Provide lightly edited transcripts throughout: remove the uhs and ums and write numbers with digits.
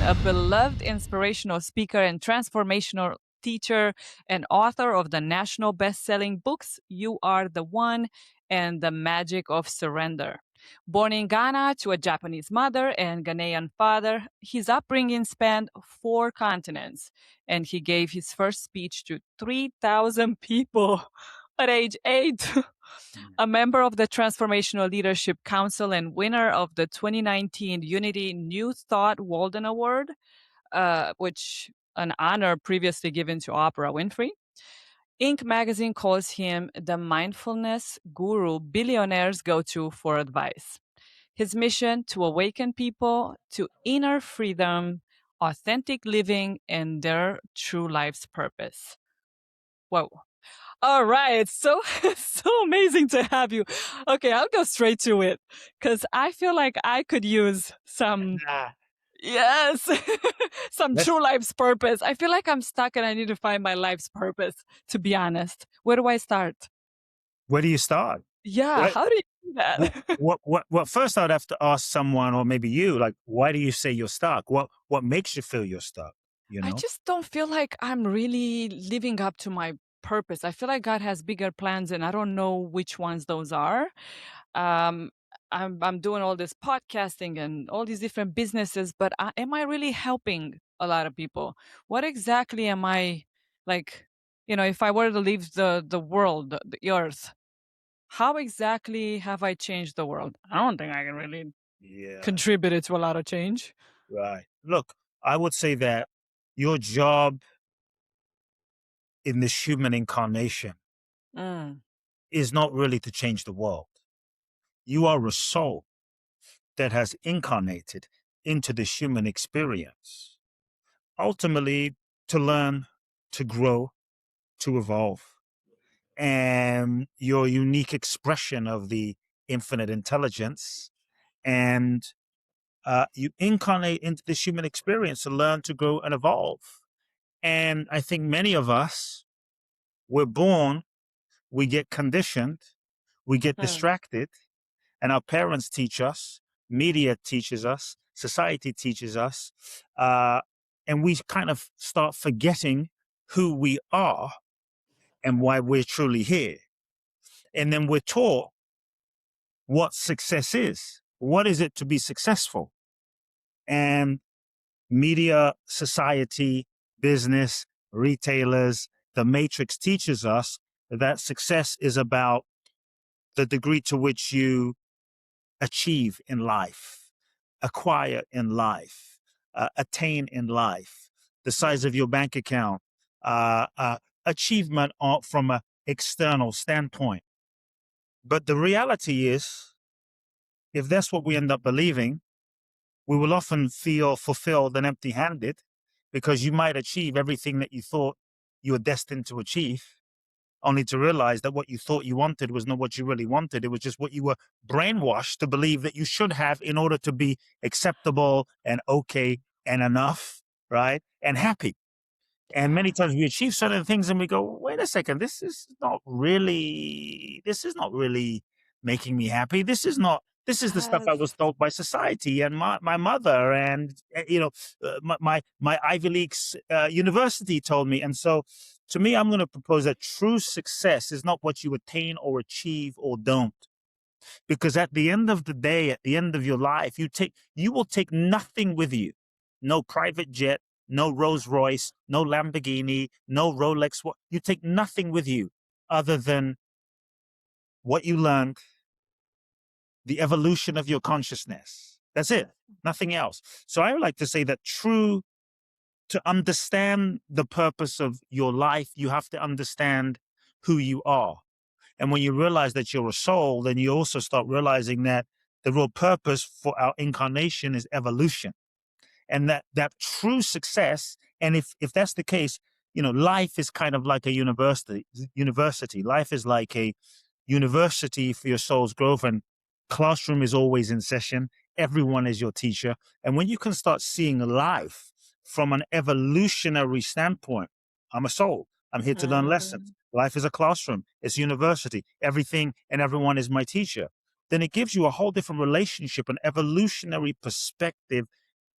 a beloved inspirational speaker and transformational teacher and author of the national best-selling books You.Are.The.One and The Magic of Surrender. Born in Ghana to a Japanese mother and Ghanaian father, his upbringing spanned 4 continents, and he gave his first speech to 3,000 people at age 8. A member of the Transformational Leadership Council and winner of the 2019 Unity New Thought Walden Award, which an honor previously given to Oprah Winfrey. Inc. magazine calls him the mindfulness guru billionaires go to for advice. His mission to awaken people to inner freedom, authentic living, and their true life's purpose. Whoa. All right. So, so amazing to have you. Okay, I'll go straight to it because I feel like I could use some, yes, some Let's, true life's purpose. I feel like I'm stuck and I need to find my life's purpose, to be honest. Where do I start? where do you start? Yeah, What, how do you do that? what, first I'd have to ask someone, or maybe you, like, why do you say you're stuck? What makes you feel you're stuck? You I know? just don't feel like I'm really living up to my purpose. I feel like God has bigger plans and I don't know which ones those are. Um, I'm doing all this podcasting and all these different businesses, but am I really helping a lot of people? What exactly am I like? If I were to leave the world, the earth, how exactly have I changed the world? I don't think I can really Yeah, contribute to a lot of change. right. Look, I would say that your job in this human incarnation Mm. is not really to change the world. You are a soul that has incarnated into this human experience, ultimately to learn, to grow, to evolve. And your unique expression of the infinite intelligence. And you incarnate into this human experience to learn, to grow, and evolve. And I think many of us, we're born, we get conditioned, we get distracted, and our parents teach us, media teaches us, society teaches us, and we kind of start forgetting who we are and why we're truly here. And then we're taught what success is. What is it to be successful? And media, society, business, retailers, the matrix teaches us that success is about the degree to which you achieve in life, acquire in life, attain in life, the size of your bank account, achievement from an external standpoint. But the reality is, if that's what we end up believing, we will often feel fulfilled and empty handed because you might achieve everything that you thought you were destined to achieve, only to realize that what you thought you wanted was not what you really wanted. It was just what you were brainwashed to believe that you should have in order to be acceptable and okay and enough, right? And happy. And many times we achieve certain things and we go, wait a second, this is not really making me happy. This is the stuff I was told by society and my mother and, my Ivy League university told me. And so to me, I'm going to propose that true success is not what you attain or achieve or don't. Because at the end of the day, at the end of your life, you will take nothing with you. No private jet, no Rolls Royce, no Lamborghini, no Rolex. You take nothing with you other than what you learned, the evolution of your consciousness. That's it. Nothing else. So I would like to say that to understand the purpose of your life, you have to understand who you are. And when you realize that you're a soul, then you also start realizing that the real purpose for our incarnation is evolution. And that true success, and if that's the case, life is kind of like a university. Life is like a university for your soul's growth, and classroom is always in session. Everyone is your teacher. And when you can start seeing life from an evolutionary standpoint, I'm a soul. I'm here to learn lessons. Life is a classroom. It's university. Everything and everyone is my teacher. Then it gives you a whole different relationship, an evolutionary perspective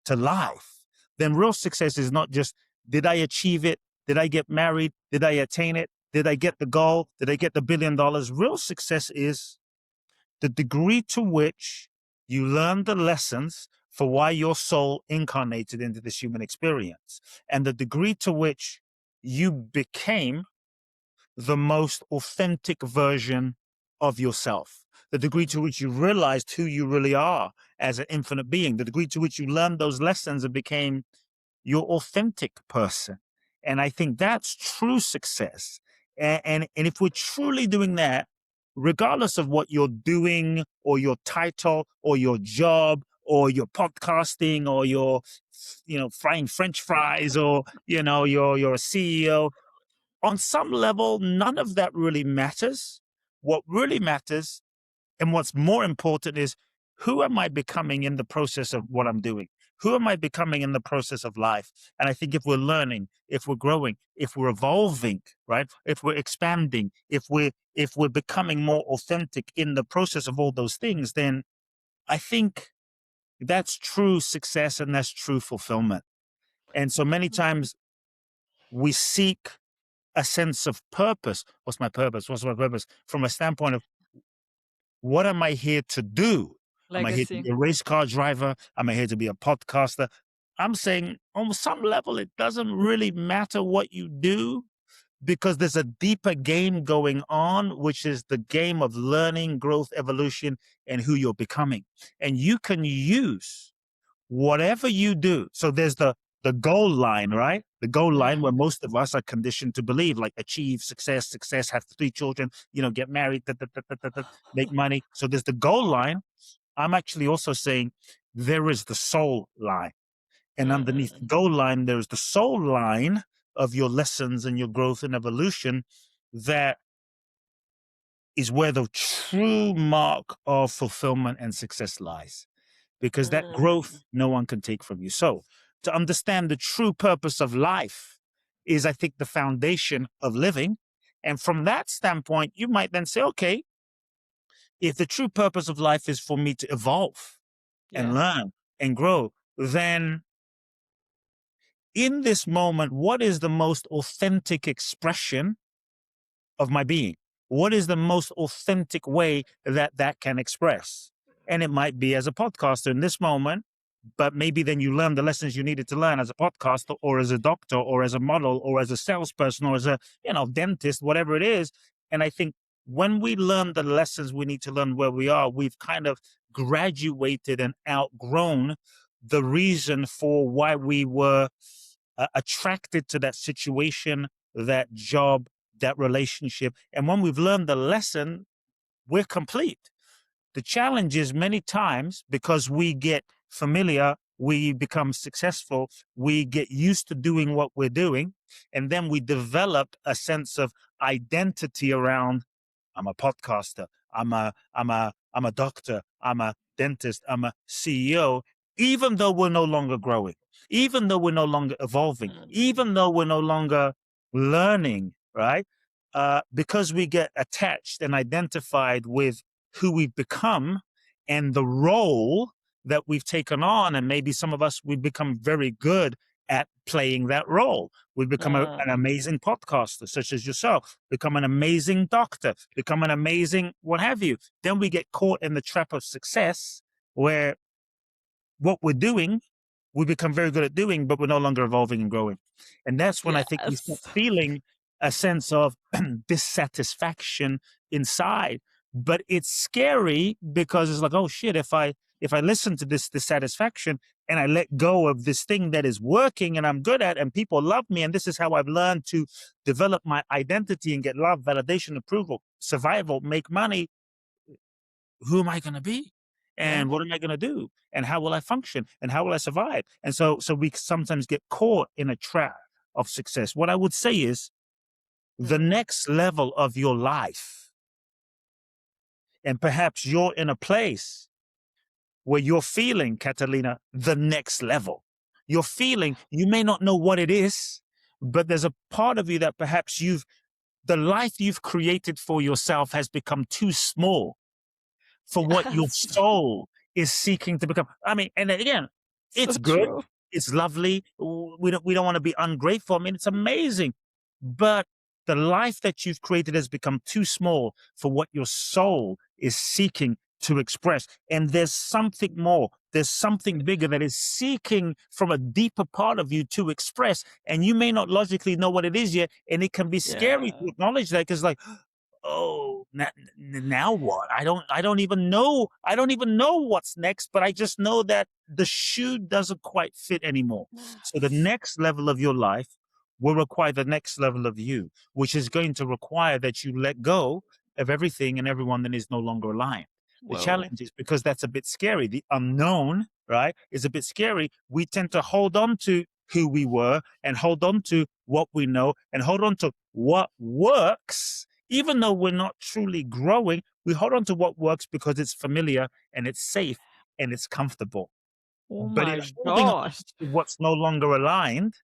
to life then real success is not just, did I achieve it? Did I get married? Did I attain it? Did I get the goal? Did I get the $1 billion? Real success is the degree to which you learn the lessons for why your soul incarnated into this human experience, and the degree to which you became the most authentic version of yourself, the degree to which you realized who you really are as an infinite being, the degree to which you learned those lessons and became your authentic person. And I think that's true success. And if we're truly doing that, regardless of what you're doing or your title or your job or your podcasting or your, frying French fries, or, you're a CEO, on some level, none of that really matters. What really matters, and what's more important, is who am I becoming in the process of what I'm doing? Who am I becoming in the process of life? And I think if we're learning, if we're growing, if we're evolving, right? If we're expanding, if we're becoming more authentic in the process of all those things, then I think that's true success and that's true fulfillment. And so many times we seek a sense of purpose. What's my purpose? What's my purpose? From a standpoint of, what am I here to do? Am I here to Legacy. be a race car driver? Am I here to be a podcaster? I'm saying on some level, it doesn't really matter what you do, because there's a deeper game going on, which is the game of learning, growth, evolution, and who you're becoming. And you can use whatever you do. So there's the goal line, right? The goal line where most of us are conditioned to believe, like achieve success, have 3 children, get married, make money. So there's the goal line. I'm actually also saying there is the soul line. And underneath the goal line, there's the soul line of your lessons and your growth and evolution. That is where the true mark of fulfillment and success lies, because that growth no one can take from you. So to understand the true purpose of life is, I think, the foundation of living. And from that standpoint, you might then say, okay, if the true purpose of life is for me to evolve and learn and grow, then in this moment, what is the most authentic expression of my being? What is the most authentic way that that can express? And it might be as a podcaster in this moment, but maybe then you learn the lessons you needed to learn as a podcaster, or as a doctor, or as a model, or as a salesperson, or as a, dentist, whatever it is. And I think when we learn the lessons we need to learn where we are, we've kind of graduated and outgrown the reason for why we were attracted to that situation, that job, that relationship. And when we've learned the lesson, we're complete. The challenge is, many times, because we get familiar, we become successful, we get used to doing what we're doing, and then we develop a sense of identity around, I'm a podcaster, I'm a doctor, I'm a dentist, I'm a CEO, even though we're no longer growing, even though we're no longer evolving, even though we're no longer learning, right? Because we get attached and identified with who we've become and the role that we've taken on. And maybe some of us, we've become very good at playing that role. We've become an amazing podcaster, such as yourself, become an amazing doctor, become an amazing what have you. Then we get caught in the trap of success, where what we're doing, we become very good at doing, but we're no longer evolving and growing. And that's when I think we start Yes. feeling a sense of dissatisfaction inside. But it's scary, because it's like, oh shit, if I listen to this dissatisfaction and I let go of this thing that is working and I'm good at and people love me, and this is how I've learned to develop my identity and get love, validation, approval, survival, make money, who am I going to be? And what am I going to do? And how will I function? And how will I survive? And so we sometimes get caught in a trap of success. What I would say is, the next level of your life, and perhaps you're in a place where you're feeling, Catalina, the next level. You're feeling, you may not know what it is, but there's a part of you that perhaps the life you've created for yourself has become too small for what your Yes. soul is seeking to become. I mean, and again, So it's good. true. It's lovely. We don't want to be ungrateful. I mean, it's amazing. But the life that you've created has become too small for what your soul is seeking to express. And there's something more. There's something bigger that is seeking from a deeper part of you to express. And you may not logically know what it is yet. And it can be scary to Yeah. acknowledge that, because, like, oh, now what? I don't even know what's next, but I just know that the shoe doesn't quite fit anymore. So the next level of your life will require the next level of you, which is going to require that you let go of everything and everyone that is no longer aligned. The Whoa. challenge is, because that's a bit scary, the unknown, right, is a bit scary. We tend to hold on to who we were and hold on to what we know and hold on to what works. Even though we're not truly growing, we hold on to what works because it's familiar and it's safe and it's comfortable. Oh But in my holding on gosh. to what's no longer aligned,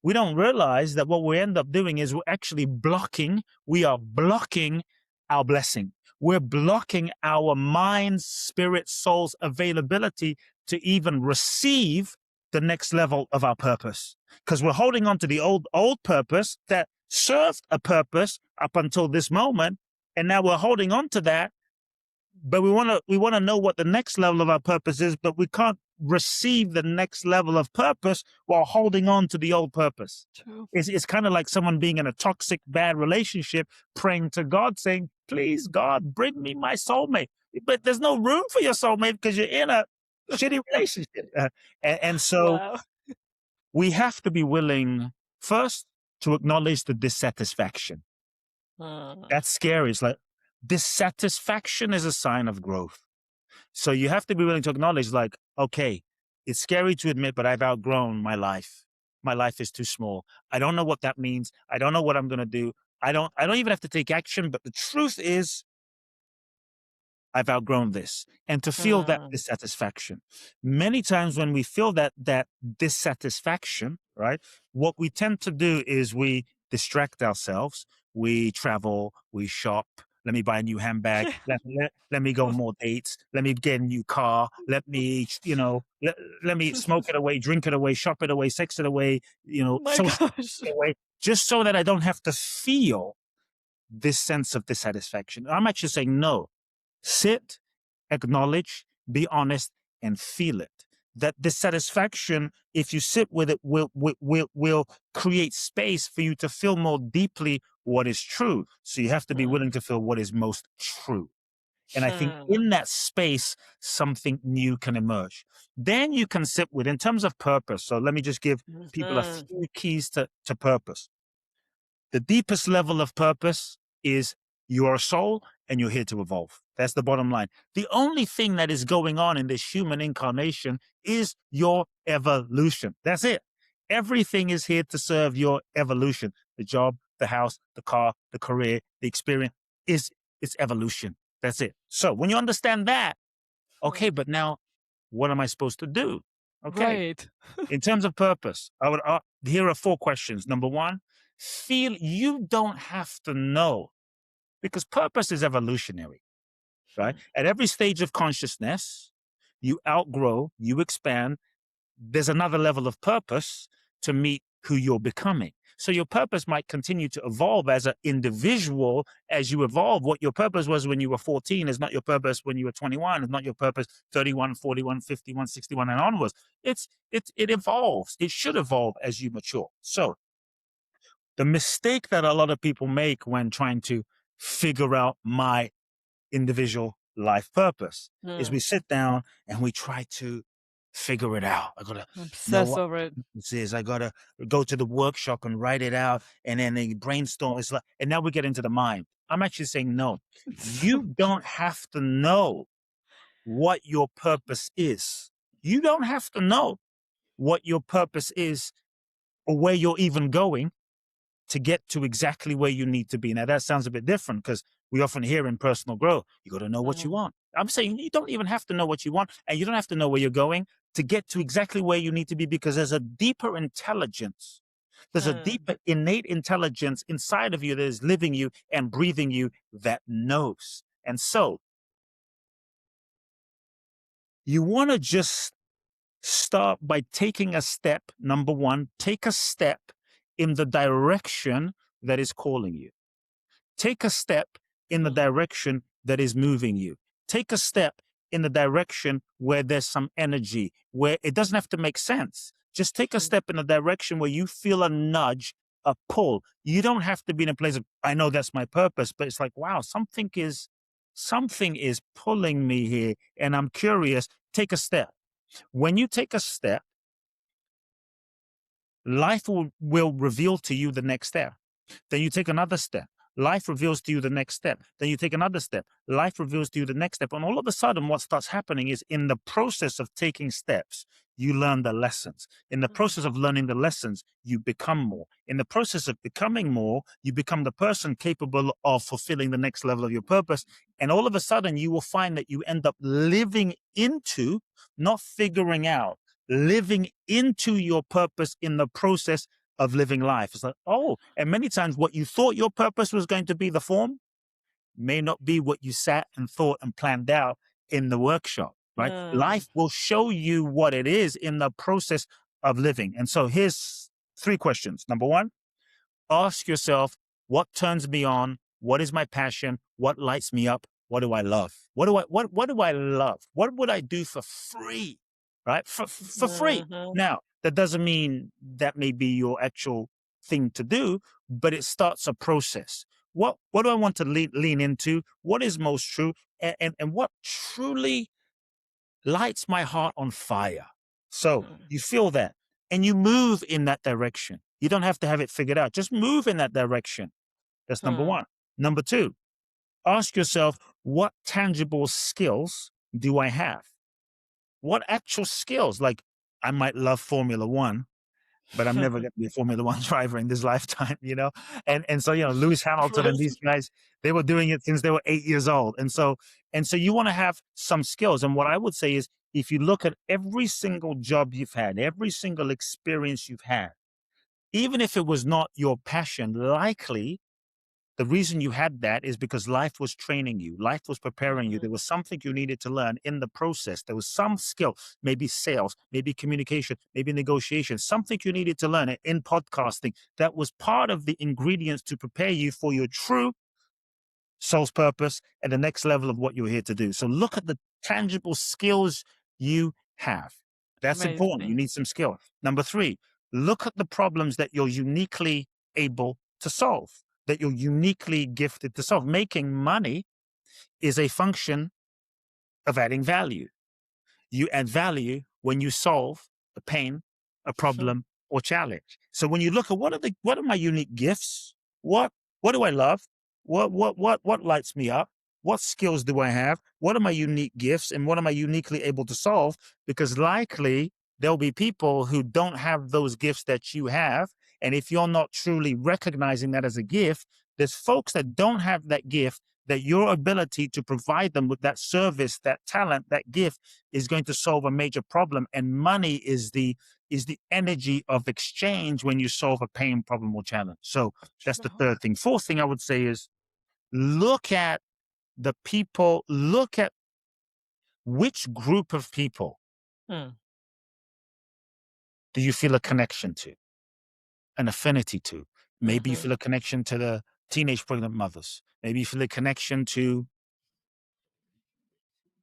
we don't realize that what we end up doing is we are blocking our blessing. We're blocking our mind, spirit, soul's availability to even receive the next level of our purpose. Because we're holding on to the old purpose that served a purpose up until this moment. And now we're holding on to that, but we want to know what the next level of our purpose is, but we can't receive the next level of purpose while holding on to the old purpose. True. It's kind of like someone being in a toxic, bad relationship, praying to God, saying, please, God, bring me my soulmate. But there's no room for your soulmate because you're in a shitty relationship. And so Wow. we have to be willing first to acknowledge the dissatisfaction. Uh, That's scary. It's like, dissatisfaction is a sign of growth. So you have to be willing to acknowledge, like, okay, it's scary to admit, but I've outgrown my life. My life is too small. I don't know what that means. I don't know what I'm going to do. I don't even have to take action. But the truth is, I've outgrown this. And to feel that uh, dissatisfaction. Many times when we feel that dissatisfaction, right, what we tend to do is we distract ourselves. We travel, we shop. Let me buy a new handbag. Let me go on more dates. Let me get a new car. Let me smoke it away, drink it away, shop it away, sex it away, my social gosh. it away, just so that I don't have to feel this sense of dissatisfaction. I'm actually saying no. Sit, acknowledge, be honest, and feel it. That dissatisfaction, if you sit with it, will create space for you to feel more deeply what is true. So you have to be willing to feel what is most true. And I think Hmm. in that space, something new can emerge. Then you can sit with, in terms of purpose. So let me just give people a Mhm. few keys to purpose. The deepest level of purpose is you are a soul and you're here to evolve. That's the bottom line. The only thing that is going on in this human incarnation is your evolution. That's it. Everything is here to serve your evolution. The job, the house, the car, the career, the experience is it's evolution. That's it. So when you understand that, Hmm. okay, but now what am I supposed to do? Okay, Right. in terms of purpose, here are 4 questions. Number 1, you don't have to know, because purpose is evolutionary, right? Hmm. At every stage of consciousness, you outgrow, you expand. There's another level of purpose to meet who you're becoming. So your purpose might continue to evolve as an individual as you evolve. What your purpose was when you were 14 is not your purpose when you were 21. It's not your purpose 31, 41, 51, 61, and onwards. It evolves. It should evolve as you mature. So the mistake that a lot of people make when trying to figure out my individual life purpose is Hmm. we sit down and we try to figure it out. I gotta know Obsess what over it. this is. I gotta go to the workshop and write it out, and then they brainstorm. It's like, and now we get into the mind. I'm actually saying no. It's so You true. don't have to know what your purpose is. You don't have to know what your purpose is or where you're even going to get to exactly where you need to be. Now, that sounds a bit different because we often hear in personal growth, you got to know what you Hmm. want. I'm saying you don't even have to know what you want, and you don't have to know where you're going to get to exactly where you need to be, because there's a deeper intelligence. There's a Hmm. deeper innate intelligence inside of you that is living you and breathing you that knows. And so you want to just Start by taking a step. Number one, take a step in the direction that is calling you. Take a step in the direction that is moving you. Take a step in the direction where there's some energy, where it doesn't have to make sense. Just take a step in the direction where you feel a nudge, a pull. You don't have to be in a place of, I know that's my purpose, but it's like, wow, something is pulling me here and I'm curious. Take a step. When you take a step, life will reveal to you the next step. Then you take another step. Life reveals to you the next step. Then you take another step. Life reveals to you the next step. And all of a sudden, what starts happening is in the process of taking steps, you learn the lessons. In the process of learning the lessons, you become more. In the process of becoming more, you become the person capable of fulfilling the next level of your purpose. And all of a sudden, you will find that you end up living into, not figuring out, living into your purpose in the process of living life. It's like, oh, and many times what you thought your purpose was going to be, the form, may not be what you sat and thought and planned out in the workshop, right? Life will show you what it is in the process of living. And so here's 3 questions. Number 1, ask yourself, what turns me on? What is my passion? What lights me up? What do I love? What do I love? What would I do for free? Right? For free. Now, that doesn't mean that may be your actual thing to do, but it starts a process. What do I want to lean into? What is most true? And what truly lights my heart on fire? So you feel that and you move in that direction. You don't have to have it figured out. Just move in that direction. That's number 1. Number 2, ask yourself, what tangible skills do I have? What actual skills? Like, I might love Formula One, but I'm never going to be a Formula One driver in this lifetime, you know? And so, Lewis Hamilton and these guys, they were doing it since they were 8 years old. And so you want to have some skills. And what I would say is, if you look at every single job you've had, every single experience you've had, even if it was not your passion, likely the reason you had that is because life was training you. Life was preparing you. There was something you needed to learn in the process. There was some skill, maybe sales, maybe communication, maybe negotiation, something you needed to learn in podcasting that was part of the ingredients to prepare you for your true soul's purpose and the next level of what you're here to do. So look at the tangible skills you have. That's important. You need some skill. Number 3, look at the problems that you're uniquely able to solve, that you're uniquely gifted to solve. Making money is a function of adding value. You add value when you solve a pain, a problem, or challenge. So when you look at what are my unique gifts? What do I love? What lights me up? What skills do I have? What are my unique gifts and what am I uniquely able to solve? Because likely there'll be people who don't have those gifts that you have. And if you're not truly recognizing that as a gift, there's folks that don't have that gift, that your ability to provide them with that service, that talent, that gift is going to solve a major problem. And money is the energy of exchange when you solve a pain, problem, or challenge. So that's the 3rd thing. 4th thing I would say is, look at the people, look at which group of people do you feel a connection to, an affinity to. Maybe you feel a connection to the teenage pregnant mothers. Maybe you feel a connection to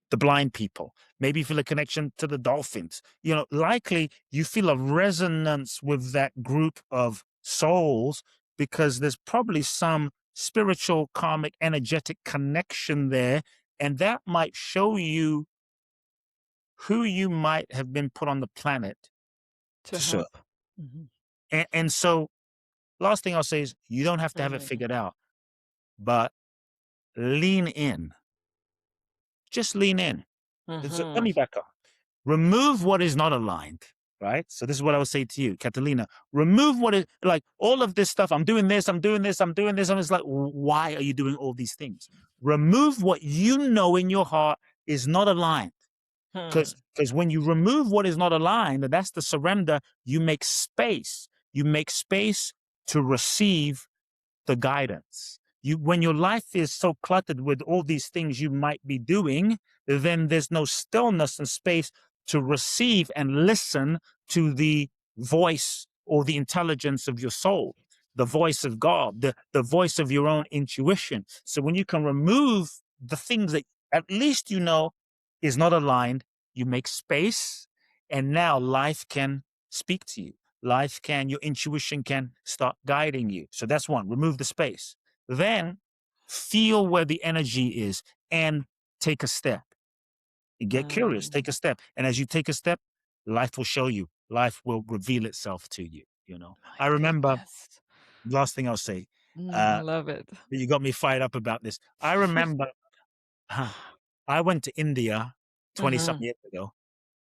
the blind people. Maybe you feel a connection to the dolphins. Likely you feel a resonance with that group of souls because there's probably some spiritual, karmic, energetic connection there. And that might show you who you might have been put on the planet to serve. And so last thing I'll say is, you don't have to have it figured out, but lean in. Just lean in. So let me back up. Remove what is not aligned, right? So this is what I would say to you, Catalina. Remove what is, like, all of this stuff. I'm doing this, I'm doing this, I'm doing this. And it's like, why are you doing all these things? Remove what you know in your heart is not aligned. Because when you remove what is not aligned, that's the surrender, you make space. You make space to receive the guidance. When your life is so cluttered with all these things you might be doing, then there's no stillness and space to receive and listen to the voice or the intelligence of your soul, the voice of God, the voice of your own intuition. So when you can remove the things that at least you know is not aligned, you make space, and now life can speak to you. Your intuition can start guiding you. So that's one, remove the space. Then feel where the energy is and take a step. You get curious, take a step. And as you take a step, life will show you, life will reveal itself to you. My I remember, goodness. last thing I'll say, I love it. you got me fired up about this. I remember, I went to India 20 something years ago.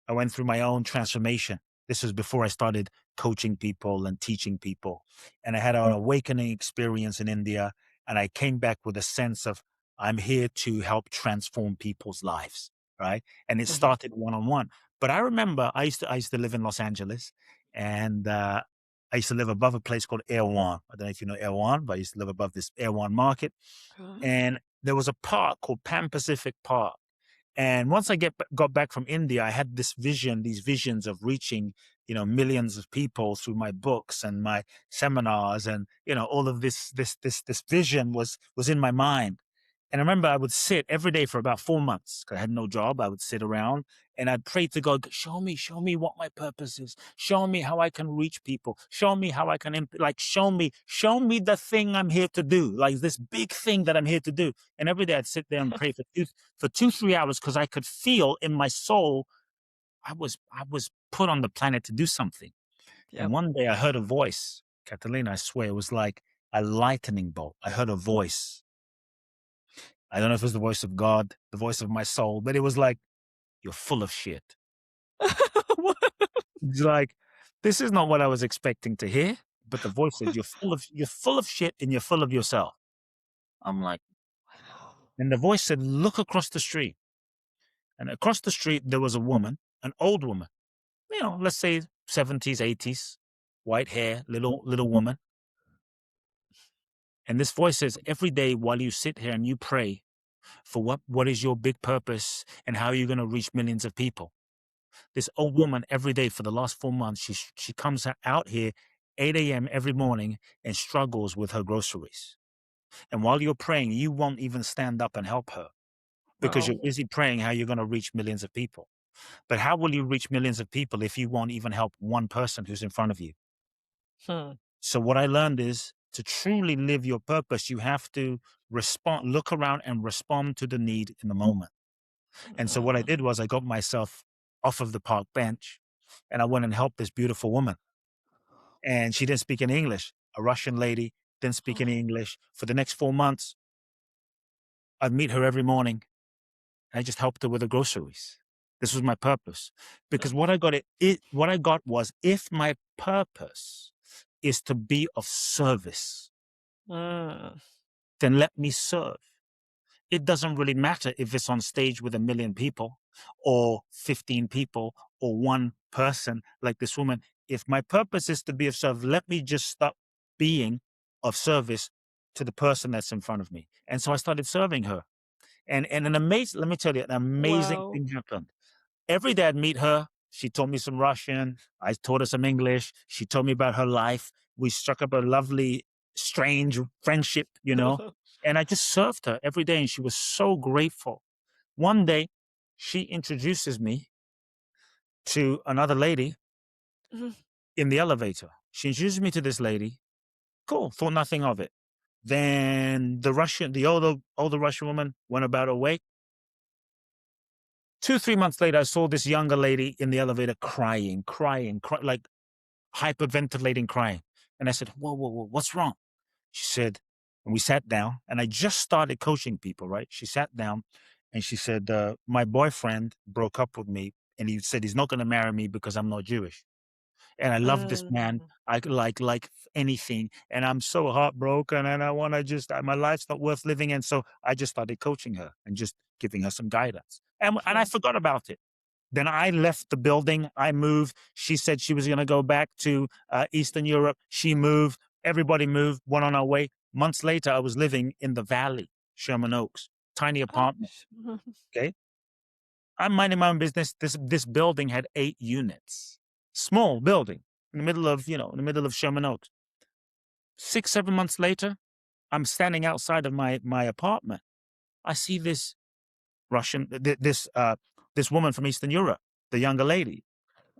I went through my own transformation. This was before I started coaching people and teaching people. And I had an awakening experience in India. And I came back with a sense of, I'm here to help transform people's lives. Right. And it started one on one. But I remember I used to live in Los Angeles, and I used to live above a place called Air One. I don't know if you know Air One, but I used to live above this Air One market. And there was a park called Pan Pacific Park. And once I got back from India, I had these visions of reaching, millions of people through my books and my seminars, and all of this vision was in my mind. And I remember I would sit every day for about 4 months because I had no job. I would sit around and I'd pray to God, show me what my purpose is. Show me how I can reach people. Show me how I can, show me the thing I'm here to do, like this big thing that I'm here to do. And every day I'd sit there and pray for 2-3 hours because I could feel in my soul I was put on the planet to do something. And Yep. one day I heard a voice, Catalina, I swear it was like a lightning bolt. I heard a voice. I don't know if it was the voice of God, the voice of my soul, but it was like, you're full of shit. What? It's like, this is not what I was expecting to hear. But the voice said, you're full of shit and you're full of yourself. I'm like, and the voice said, look across the street. And across the street, there was a woman, an old woman, let's say 70s, 80s, white hair, little woman. And this voice says, every day while you sit here and you pray for what is your big purpose and how are you going to reach millions of people. This old woman every day for the last 4 months, she comes out here 8 a.m. every morning and struggles with her groceries. And while you're praying, you won't even stand up and help her because Wow. you're busy praying how you're going to reach millions of people. But how will you reach millions of people if you won't even help one person who's in front of you? Hmm. So what I learned is to truly live your purpose, you have to look around and respond to the need in the moment. And so what I did was I got myself off of the park bench and I went and helped this beautiful woman. And she didn't speak any English. A Russian lady, didn't speak any English. For the next 4 months, I'd meet her every morning. I just helped her with the groceries. This was my purpose. Because what I got was, if my purpose is to be of service, Mm. then let me serve. It doesn't really matter if it's on stage with 1 million people or 15 people or one person like this woman. If my purpose is to be of service, let me just stop being of service to the person that's in front of me. And so I started serving her. And let me tell you, an amazing Wow. thing happened. Every day I'd meet her. She taught me some Russian. I taught her some English. She told me about her life. We struck up a lovely, strange friendship, and I just served her every day. And she was so grateful. One day, she introduces me to another lady in the elevator. She introduced me to this lady. Cool. Thought nothing of it. Then the older Russian woman went about her way. 2-3 months later, I saw this younger lady in the elevator crying, like hyperventilating, crying. And I said, whoa, whoa, whoa, what's wrong? She said, and we sat down, and I just started coaching people, right? She sat down and she said, my boyfriend broke up with me and he said he's not going to marry me because I'm not Jewish. And I love this man. I like anything. And I'm so heartbroken and I want to my life's not worth living. And so I just started coaching her and just giving her some guidance. And I forgot about it. Then I left the building. I moved. She said she was going to go back to Eastern Europe. She moved. Everybody moved, went on our way. Months later, I was living in the valley, Sherman Oaks, tiny apartment. Okay. I'm minding my own business. This building had 8 units. Small building in the middle of, in the middle of Sherman Oaks. 6, 7 months later, I'm standing outside of my apartment. I see this Russian, this woman from Eastern Europe, the younger lady.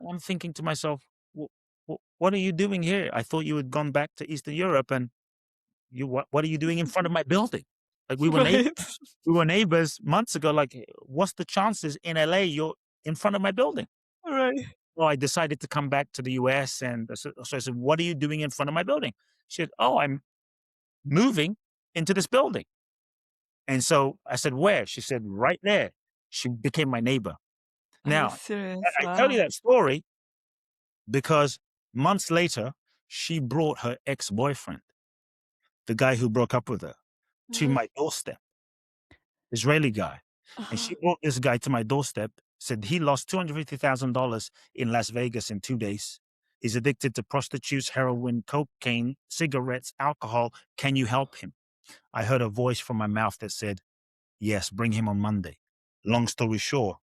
I'm thinking to myself, what are you doing here? I thought you had gone back to Eastern Europe, and what are you doing in front of my building? Like Right. we were neighbors months ago. Like, what's the chances in LA you're in front of my building? Right. Well, I decided to come back to the US, and so I said, what are you doing in front of my building? She said, oh, I'm moving into this building. And so I said, where? She said, right there. She became my neighbor. Are you Now, serious? I tell you Wow. that story because months later, she brought her ex-boyfriend, the guy who broke up with her, to Mhm. my doorstep, Israeli guy. And Uh-huh. she brought this guy to my doorstep, said he lost $250,000 in Las Vegas in 2 days. He's addicted to prostitutes, heroin, cocaine, cigarettes, alcohol. Can you help him? I heard a voice from my mouth that said, yes, bring him on Monday. Long story short,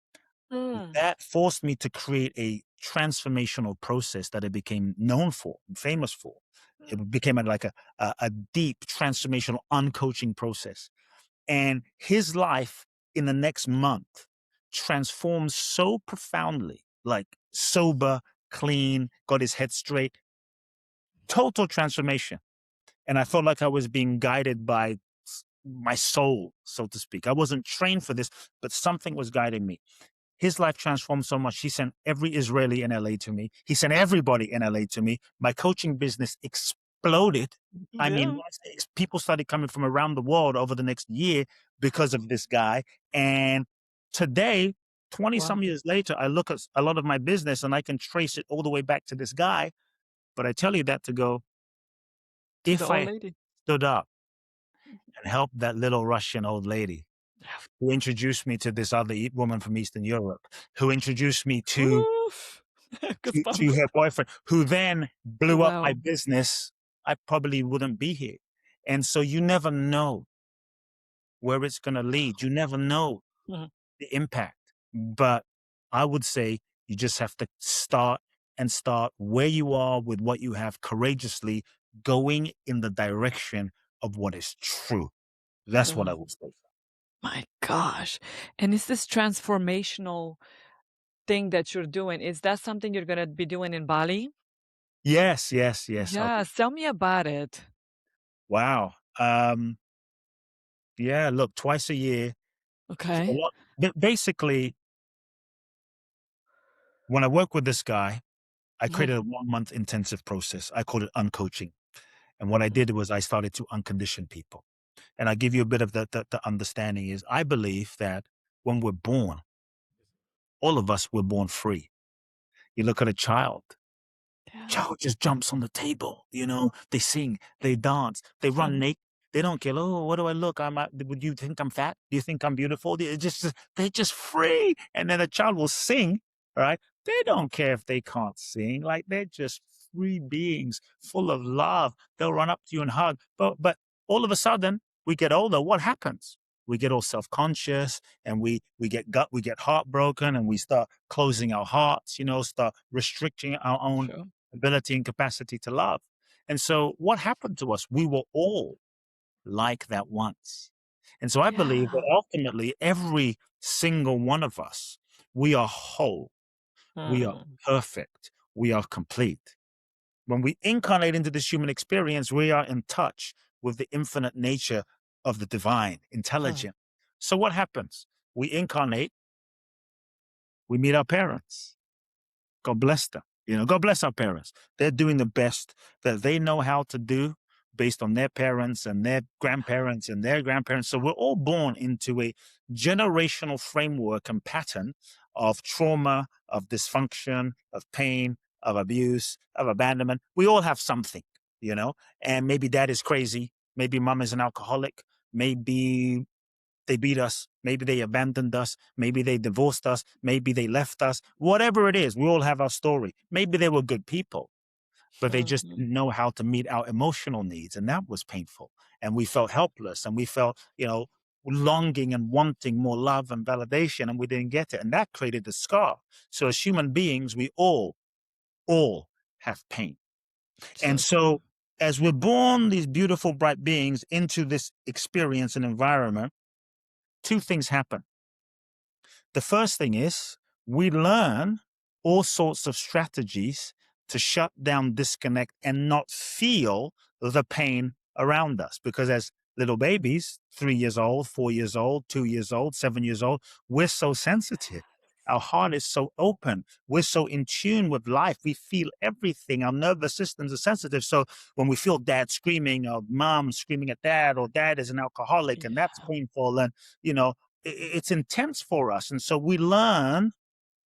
Mm. that forced me to create a transformational process that I became known for, famous for. It became a deep transformational uncoaching process. And his life in the next month transformed so profoundly, like sober, clean, got his head straight, total transformation. And I felt like I was being guided by my soul, so to speak. I wasn't trained for this, but something was guiding me. His life transformed so much. He sent every Israeli in LA to me. He sent everybody in LA to me. My coaching business exploded. I mean, Yeah. people started coming from around the world over the next year because of this guy. And today, 20 Wow. some years later, I look at a lot of my business and I can trace it all the way back to this guy. But I tell you that to go, To the if old I lady. stood up and helped that little Russian old lady who introduced me to this other woman from Eastern Europe, who introduced me Oof. to Goosebumps. her boyfriend, who then blew up my Wow. business, I probably wouldn't be here. And so you never know where it's going to lead. You never know Mhm. the impact. But I would say you just have to start where you are with what you have courageously, going in the direction of what is true. That's what I Mhm. would say. My gosh. And is this transformational thing that you're doing, is that something you're gonna be doing in Bali? Yes, yes, yes. Yeah, tell me about it. Wow. Yeah, look, twice a year for a Okay. lot. Basically, when I work with this guy, I Mhm. created a 1 month intensive process. I called it uncoaching. And what I did was I started to uncondition people. And I give you a bit of the understanding is I believe that when we're born, all of us were born free. You look at a child, Yeah. child just jumps on the table, they sing, they dance, they run naked. They don't care. Oh, what do I look? Would you think I'm fat? Do you think I'm beautiful? They're just free. And then a child will sing, right? They don't care if they can't sing. Like they're just free beings full of love. They'll run up to you and hug. But all of a sudden we get older. What happens? We get all self-conscious and we get heartbroken and we start closing our hearts, start restricting our own Sure. ability and capacity to love. And so what happened to us? We were all like that once. And so I believe that Yeah. ultimately every single one of us, we are whole, we are Mm. perfect, we are complete. When we incarnate into this human experience, we are in touch with the infinite nature of the divine, Mm. intelligent. So what happens? We incarnate, we meet our parents. God bless them. God bless our parents. They're doing the best that they know how to do based on their parents and their grandparents and their grandparents. So we're all born into a generational framework and pattern of trauma, of dysfunction, of pain, of abuse, of abandonment. We all have something, and maybe dad is crazy. Maybe mom is an alcoholic. Maybe they beat us. Maybe they abandoned us. Maybe they divorced us. Maybe they left us. Whatever it is, we all have our story. Maybe they were good people, but they just Mhm. didn't know how to meet our emotional needs. And that was painful. And we felt helpless and we felt, longing and wanting more love and validation, and we didn't get it. And that created a scar. So as human beings, we all have pain. And So true. so as we're born, these beautiful, bright beings into this experience and environment, two things happen. The first thing is we learn all sorts of strategies to shut down, disconnect, and not feel the pain around us. Because as little babies, 3 years old, 4 years old, 2 years old, 7 years old, we're so sensitive. Our heart is so open. We're so in tune with life. We feel everything. Our nervous systems are sensitive. So when we feel dad screaming or mom screaming at dad, or dad is an alcoholic and that's Yeah. painful, and, you know, it's intense for us. And so we learn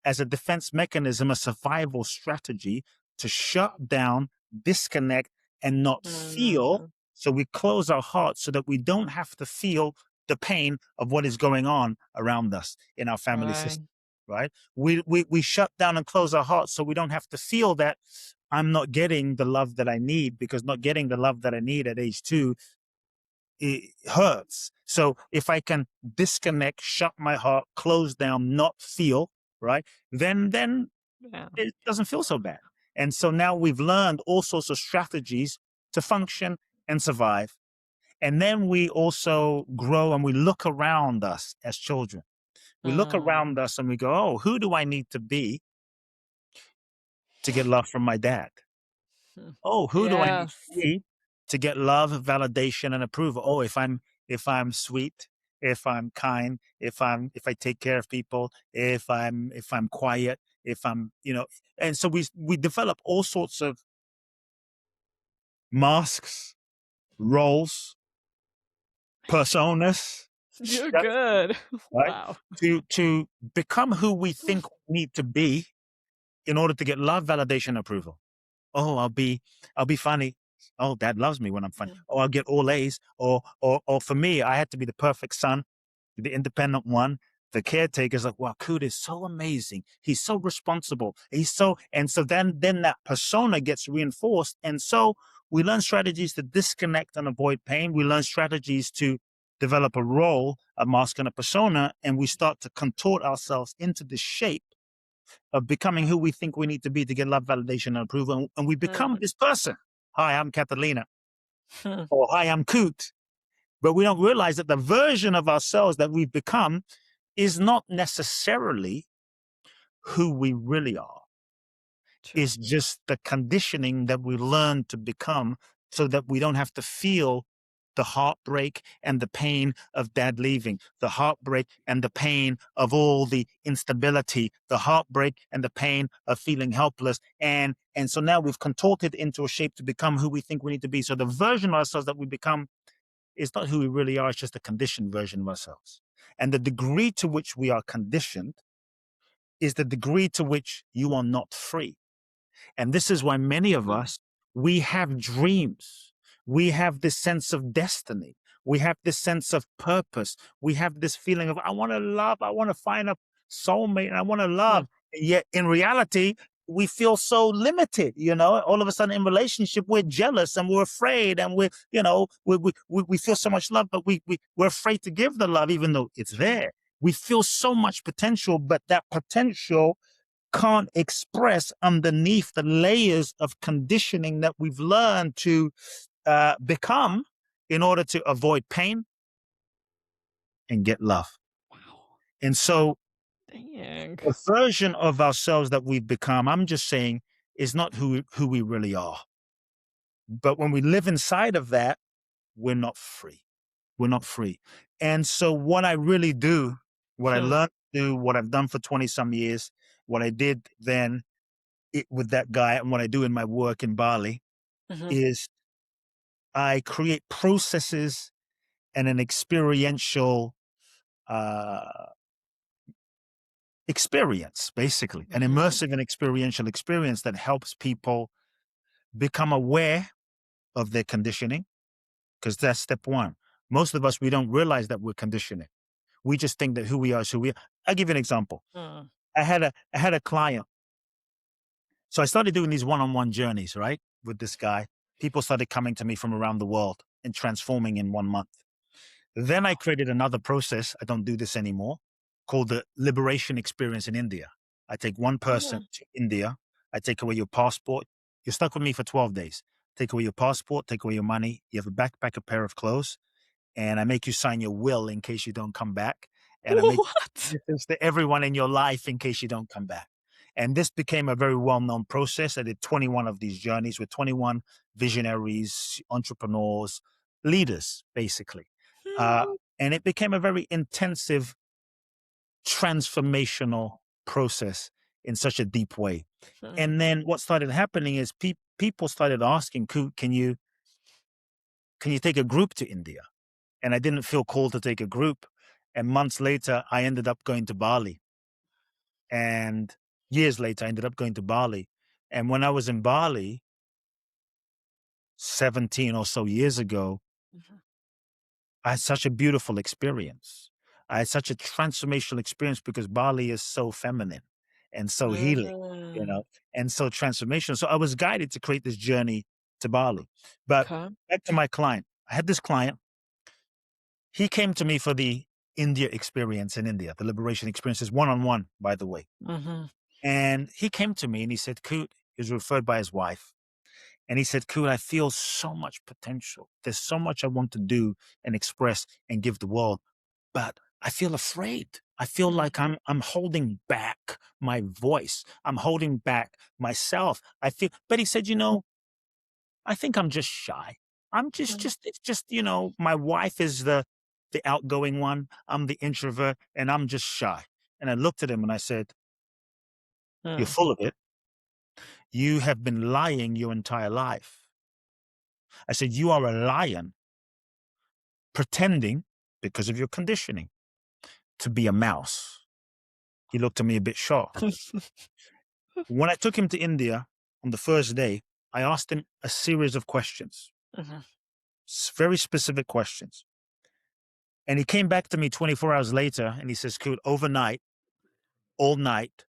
as a defense mechanism, a survival strategy to shut down, disconnect, and not feel. Mm, So we close our hearts so that we don't have to feel the pain of what is going on around us in our family right. system, right? We shut down and close our hearts so we don't have to feel that I'm not getting the love that I need, because not getting the love that I need at age 2, it hurts. So if I can disconnect, shut my heart, close down, not feel, right, then Yeah. it doesn't feel so bad. And so now we've learned all sorts of strategies to function and survive. And then we also grow and we look around us as children. We look Mm. around us and we go, oh, who do I need to be to get love from my dad? Hmm. Oh, who do I need Yes. to be to get love, validation, and approval? Oh, if I'm sweet, if I'm kind, if I take care of people, if I'm quiet, if I'm, and so we develop all sorts of masks, roles, personas, You're good. right? Wow. To become who we think we need to be in order to get love, validation, approval. Oh, I'll be funny. Oh, dad loves me when I'm funny. Mm, Oh, I'll get all A's. Or for me, I had to be the perfect son, the independent one. The caretaker's like, wow, Kute is so amazing. He's so responsible. And so then that persona gets reinforced. And so we learn strategies to disconnect and avoid pain. We learn strategies to develop a role, a mask, and a persona. And we start to contort ourselves into the shape of becoming who we think we need to be to get love, validation, and approval. And we become mm, this person. Hi, I'm Catalina. hmm. Or hi, I'm Kute. But we don't realize that the version of ourselves that we've become is not necessarily who we really are. True. It's just the conditioning that we learn to become so that we don't have to feel the heartbreak and the pain of dad leaving, the heartbreak and the pain of all the instability, the heartbreak and the pain of feeling helpless. And so now we've contorted into a shape to become who we think we need to be. So the version of ourselves that we become is not who we really are, it's just a conditioned version of ourselves. And the degree to which we are conditioned is the degree to which you are not free. And this is why many of Mm, us, we have dreams. We have this sense of destiny. We have this sense of purpose. We have this feeling of, I want to love, I want to find a soulmate, and I want to hmm. love. And yet in reality, we feel so limited, all of a sudden in relationship, we're jealous and we're afraid and we feel so much love, but we're afraid to give the love, even though it's True. there. We feel so much potential, but that potential can't express underneath the layers of conditioning that we've learned to become in order to avoid pain and get love. Wow. And so Dang. the version of ourselves that we've become, I'm just saying, is not who we really are. But when we live inside of that, we're not free. We're not free. And so what I really do, what I Hmm. learned to do, what I've done for 20 some years, what I did then with that guy and what I do in my work in Bali Mhm. is I create processes and an experiential uh, experience, basically, an Mm, immersive and experiential experience that helps people become aware of their conditioning, because that's step one. Most of us, we don't realize that we're conditioning. We just think that who we are is who we are. I'll give you an example. mm, I had a client. So I started doing these one-on-one journeys, right, with this guy. People started coming to me from around the world and transforming in 1 month. Then I created another process. I don't do this anymore, called the liberation experience in India. I take one person to India. I take away your passport. You're stuck with me for 12 days. Take away your passport, take away your money. You have a backpack, a pair of clothes, and I make you sign your will in case you don't come back. And I make What? this to everyone in your life in case you don't come back. And this became a very well-known process. I did 21 of these journeys with 21 visionaries, entrepreneurs, leaders, basically. And it became a very intensive, transformational process in such a deep way. And then what started happening is people started asking, can you take a group to India? And I didn't feel called to take a group. And months later, I ended up going to Bali. And years later, I ended up going to Bali. And when I was in Bali, 17 or so years ago, I had such a beautiful experience. I had such a transformational experience because Bali is so feminine and so healing, and so transformational. So I was guided to create this journey to Bali. But Okay. back to my client, I had this client. He came to me for the India experience in India. The liberation experience is one-on-one, by the way. And he came to me and he said, Kut, he was referred by his wife. And he said, Kut, I feel so much potential. There's so much I want to do and express and give the world, but I feel afraid. I feel like I'm holding back my voice. I'm holding back myself. But he said, I think I'm just shy. It's just, my wife is the outgoing one. I'm the introvert and I'm just shy. And I looked at him and I said, you're full of it. You have been lying your entire life. I said, you are a lion pretending, because of your conditioning, to be a mouse. He looked at me a bit shocked. When I took him to India on the first day, I asked him a series of questions, very specific questions. And he came back to me 24 hours later and he says, Kut, overnight, all night,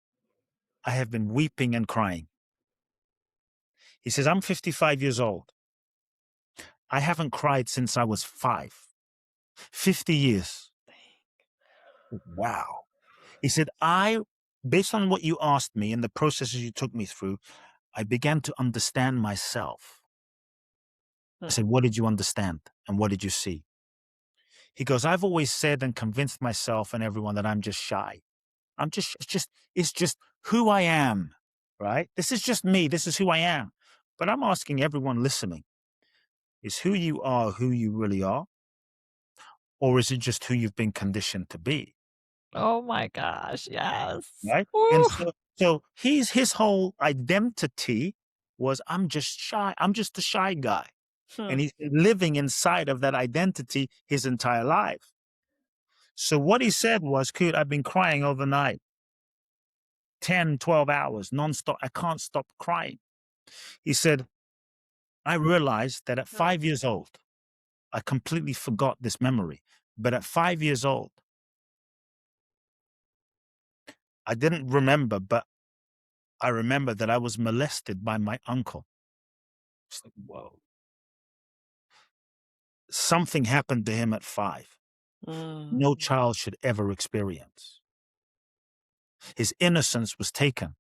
I have been weeping and crying. He says, I'm 55 years old. I haven't cried since I was 5. 50 years. Wow. He said, based on what you asked me and the processes you took me through, I began to understand myself. I said, what did you understand? And what did you see? He goes, I've always said and convinced myself and everyone that I'm just shy. It's just who I am, right? This is just me. This is who I am. But I'm asking everyone listening, is who you are who you really are? Or is it just who you've been conditioned to be? Oh my gosh, yes. Right? And Woo. so his whole identity was, I'm just shy. I'm just a shy guy. And he's been living inside of that identity his entire life. So what he said was, Kut, I've been crying overnight, 10, 12 hours, nonstop. I can't stop crying. He said, I realized that at 5 years old, I completely forgot this memory. But at 5 years old, I didn't remember, but I remember that I was molested by my uncle. It's like, whoa. Something happened to him at 5. No child should ever experience. His innocence was taken.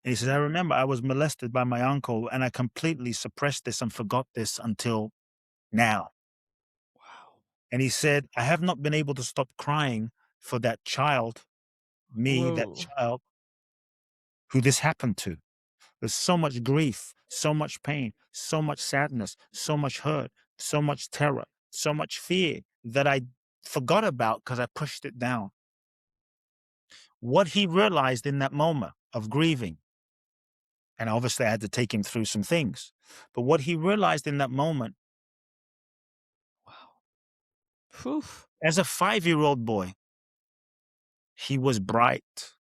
And he says, I remember I was molested by my uncle and I completely suppressed this and forgot this until now. Wow. And he said, I have not been able to stop crying for that child, that Whoa. child who this happened to. There's so much grief, so much pain, so much sadness, so much hurt, so much terror, so much fear that I forgot about because I pushed it down. What he realized in that moment of grieving, and obviously I had to take him through some things, but what he realized in that moment, Whew. as a 5-year-old boy, he was bright,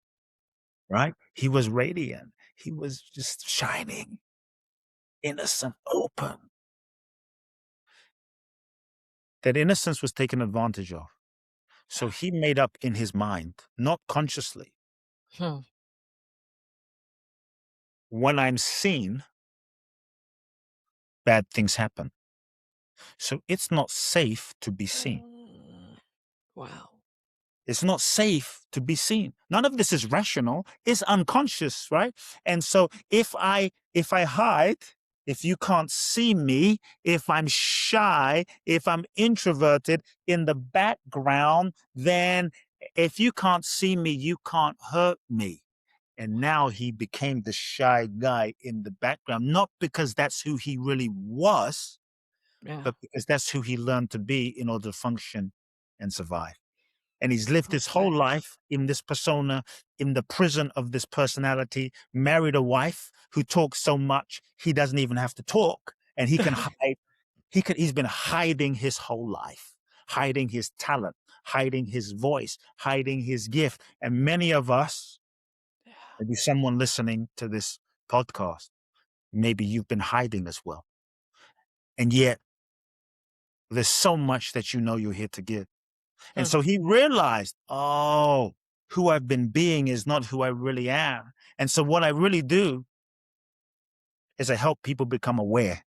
right? He was radiant. He was just shining, innocent, open. That innocence was taken advantage of. So he made up in his mind, not consciously, when I'm seen, bad things happen. So it's not safe to be seen. Wow. It's not safe to be seen. None of this is rational. It's unconscious, right? And so if I hide, if you can't see me, if I'm shy, if I'm introverted in the background, then if you can't see me, you can't hurt me. And now he became the shy guy in the background, not because that's who he really was, Yeah. but because that's who he learned to be in order to function and survive. And he's lived his whole Okay. life in this persona, in the prison of this personality, married a wife who talks so much he doesn't even have to talk. And he can hide. He's been hiding his whole life, hiding his talent, hiding his voice, hiding his gift. And many of us, Yeah. maybe someone listening to this podcast, maybe you've been hiding as well. And yet there's so much that you know you're here to give. And Hmm. so he realized, oh, who I've been being is not who I really am. And so what I really do is I help people become aware.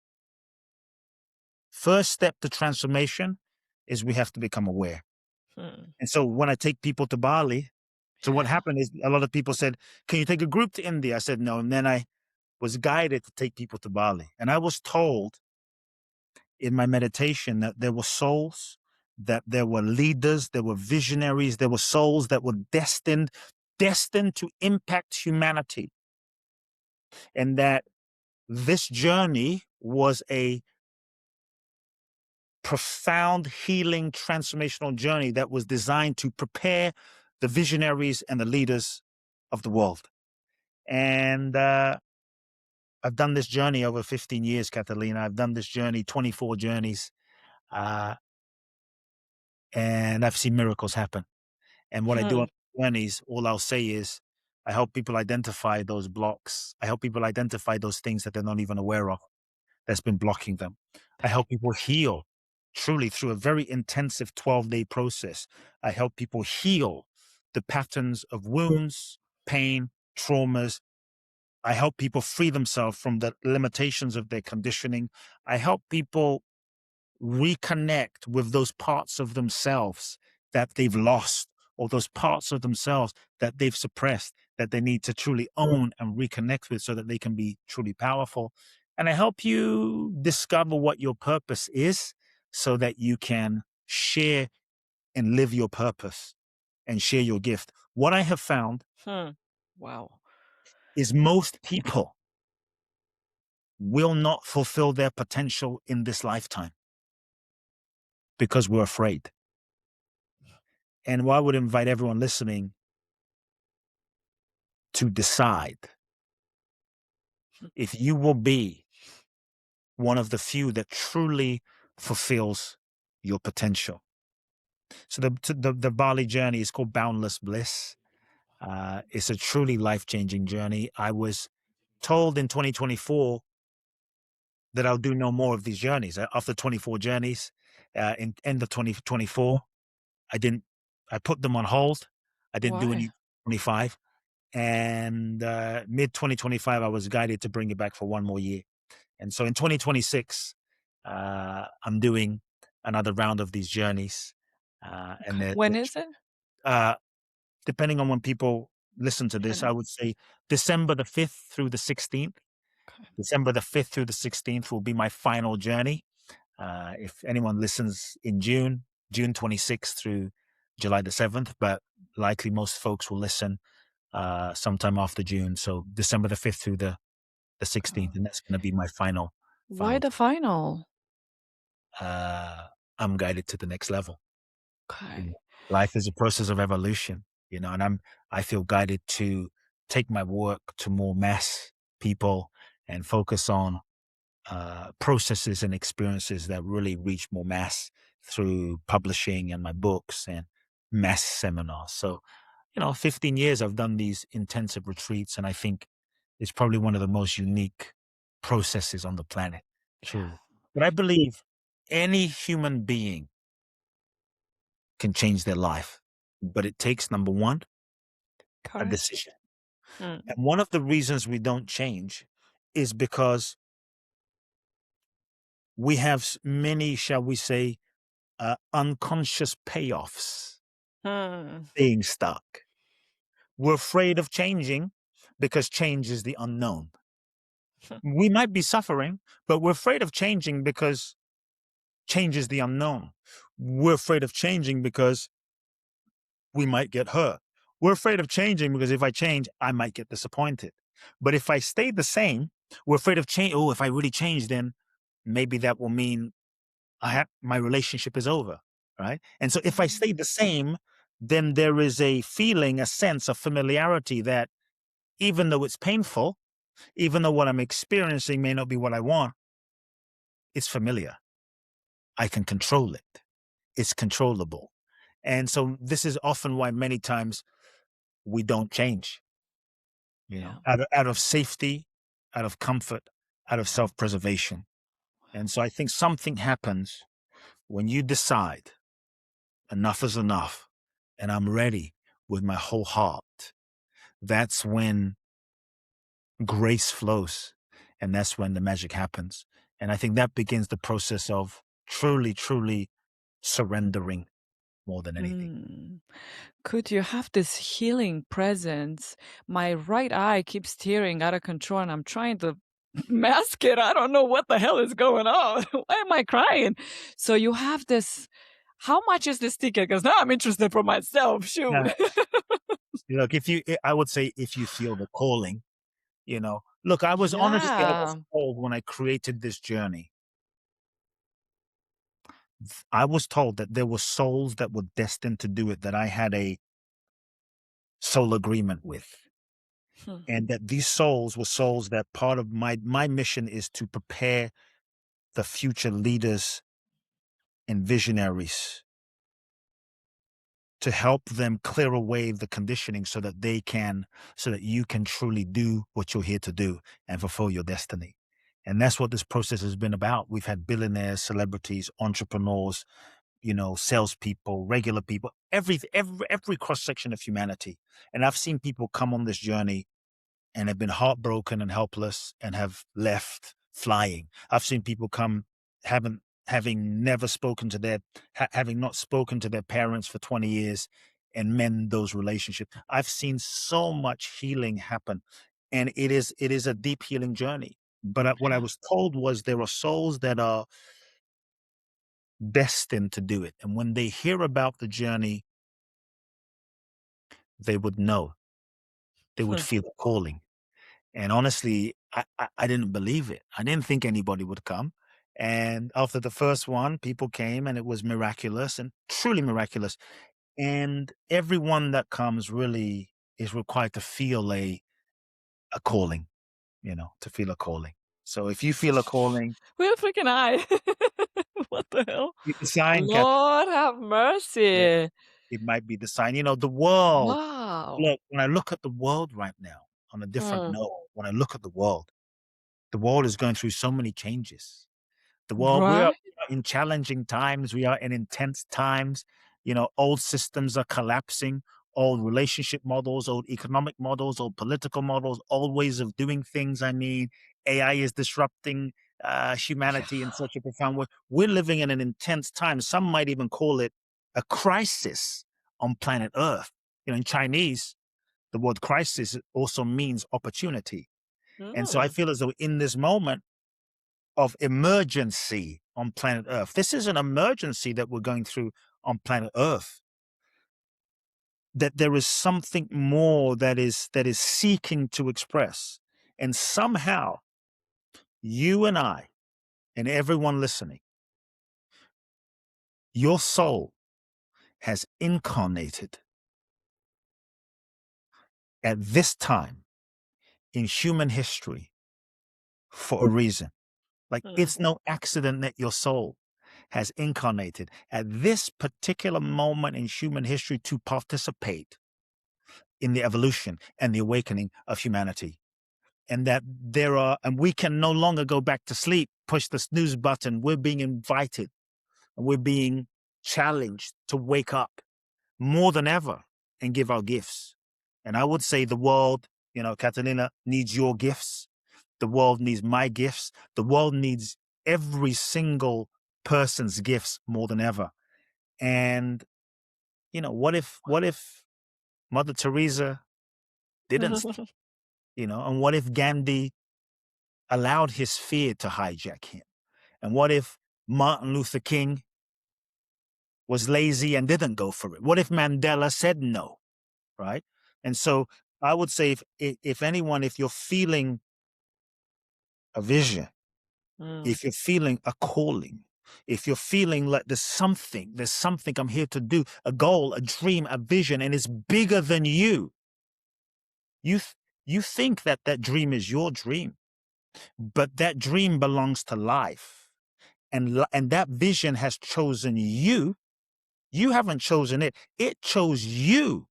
First step to transformation is we have to become aware. Hmm. And so when I take people to Bali, so what Yeah. happened is a lot of people said, can you take a group to India? I said, no. And then I was guided to take people to Bali. And I was told in my meditation that there were souls, that there were leaders, there were visionaries, there were souls that were destined to impact humanity. And that this journey was a profound healing transformational journey that was designed to prepare the visionaries and the leaders of the world. And I've done this journey over 15 years, Catalina. I've done this journey, 24 journeys, and I've seen miracles happen. And what I do Hmm. on journeys, all I'll say is I help people identify those blocks. I help people identify those things that they're not even aware of that's been blocking them. I help people heal truly through a very intensive 12-day process. I help people heal the patterns of wounds, pain, traumas. I help people free themselves from the limitations of their conditioning. I help people reconnect with those parts of themselves that they've lost, or those parts of themselves that they've suppressed, that they need to truly own and reconnect with so that they can be truly powerful. And I help you discover what your purpose is so that you can share and live your purpose and share your gift. What I have found Hmm. Wow. is most people will not fulfill their potential in this lifetime because we're afraid. And I would invite everyone listening to decide if you will be one of the few that truly fulfills your potential. So the Bali journey is called Boundless Bliss. It's a truly life-changing journey. I was told in 2024 that I'll do no more of these journeys. After 24 journeys, in end of 2024, I didn't. I put them on hold. I didn't do Why? any 25. And mid 2025, I was guided to bring it back for one more year. And so in 2026, I'm doing another round of these journeys. And Okay. When is it? uh, depending on when people listen to this, Can I would say December the 5th through the 16th. okay. December the 5th through the 16th will be my final journey. If anyone listens in June, June 26th through July the 7th, but likely most folks will listen sometime after June. So December the 5th through the 16th, and that's going to be my Why final. the final? Uh, I'm guided to the next level. You Okay. know, life is a process of evolution, and I feel guided to take my work to more mass people and focus on processes and experiences that really reach more mass through publishing and my books and mass seminars. So, 15 years I've done these intensive retreats, and I think it's probably one of the most unique processes on the planet, Yeah. truly. But I believe any human being can change their life, but it takes number one, a Correct. decision. Hmm. And one of the reasons we don't change is because we have many, shall we say, unconscious payoffs Hmm. being stuck. We're afraid of changing because change is the unknown. We might be suffering, but we're afraid of changing because change is the unknown. We're afraid of changing because we might get hurt. We're afraid of changing because if I change, I might get disappointed. But if I stay the same, we're afraid of change. Oh, if I really change, then maybe that will mean my relationship is over, right? And so if I stay the same, then there is a feeling, a sense of familiarity that even though it's painful, even though what I'm experiencing may not be what I want, it's familiar. I can control it. It's controllable. And so this is often why many times we don't change, Yeah. out of safety, out of comfort, out of self-preservation. And so I think something happens when you decide enough is enough and I'm ready with my whole heart. That's when grace flows and that's when the magic happens. And I think that begins the process of truly, truly surrendering more than anything. Mm. Could you have this healing presence? My right eye keeps tearing out of control and I'm trying to mask it. I don't know what the hell is going on. Why am I crying? So you have this. How much is this ticket? Because now I'm interested for myself. Yeah. Shoot. Look, I would say if you feel the calling, look, I was honestly, I was Yeah. told when I created this journey, I was told that there were souls that were destined to do it, that I had a soul agreement with. Hmm. And that these souls were souls that part of my mission is to prepare the future leaders and visionaries to help them clear away the conditioning so that you can truly do what you're here to do and fulfill your destiny. And that's what this process has been about. We've had billionaires, celebrities, entrepreneurs, salespeople, regular people, every cross section of humanity. And I've seen people come on this journey and have been heartbroken and helpless and have left flying. I've seen people come having never spoken to having not spoken to their parents for 20 years and mend those relationships. I've seen so much healing happen, and it is a deep healing journey. But what I Yeah. was told was there are souls that are destined to do it, and when they hear about the journey, they would know, they would Hmm. feel the calling. And honestly, I didn't believe it. I didn't think anybody would come. And after the first one, people came and it was miraculous and truly miraculous. And everyone that comes really is required to feel a calling, to feel a calling. So if you feel a calling, Where freaking I? What the hell? it's a sign, Kat. Lord have Yeah, mercy. it might be the sign. The world. Wow. Look, when I look at the world right now on a different Hmm. note, when I look at the world is going through so many changes. We are Right? in challenging times. We are in intense times. Old systems are collapsing, old relationship models, old economic models, old political models, old ways of doing things. I mean, AI is disrupting Yeah. humanity in such a profound way. We're living in an intense time. Some might even call it a crisis on planet Earth. In Chinese, the word crisis also means opportunity. And so I Mm. feel as though in this moment, of emergency on planet Earth. This is an emergency that we're going through on planet Earth. That there is something more that is seeking to express. And somehow you and I and everyone listening, your soul has incarnated at this time in human history for a reason. Like Mm. it's no accident that your soul has incarnated at this particular moment in human history to participate in the evolution and the awakening of humanity. And and we can no longer go back to sleep, push the snooze button. We're being invited and we're being challenged to wake up more than ever and give our gifts. And I would say the world, Catalina, needs your gifts. The world needs my gifts. The world needs every single person's gifts more than ever. And what if Mother Teresa didn't, and what if Gandhi allowed his fear to hijack him? And what if Martin Luther King was lazy and didn't go for it? What if Mandela said no, right? And so I would say if anyone, if you're feeling a vision, if you're feeling a calling, if you're feeling like there's something I'm here to do, a goal, a dream, a vision, and it's bigger than you, you think that dream is your dream, but that dream belongs to life. And that vision has chosen you. You haven't chosen it. It chose you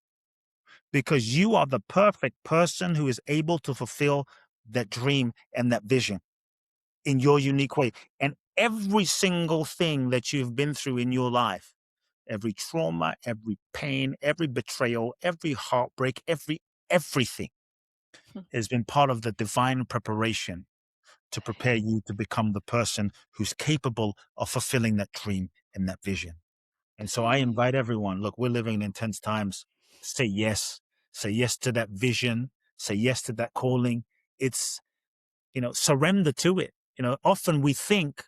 because you are the perfect person who is able to fulfill that dream and that vision in your unique way. And every single thing that you've been through in your life, every trauma, every pain, every betrayal, every heartbreak, everything has been part of the divine preparation to prepare you to become the person who's capable of fulfilling that dream and that vision. And so I invite everyone, look, we're living in intense times. Say yes. Say yes to that vision. Say yes to that calling. It's, surrender to it. Often we think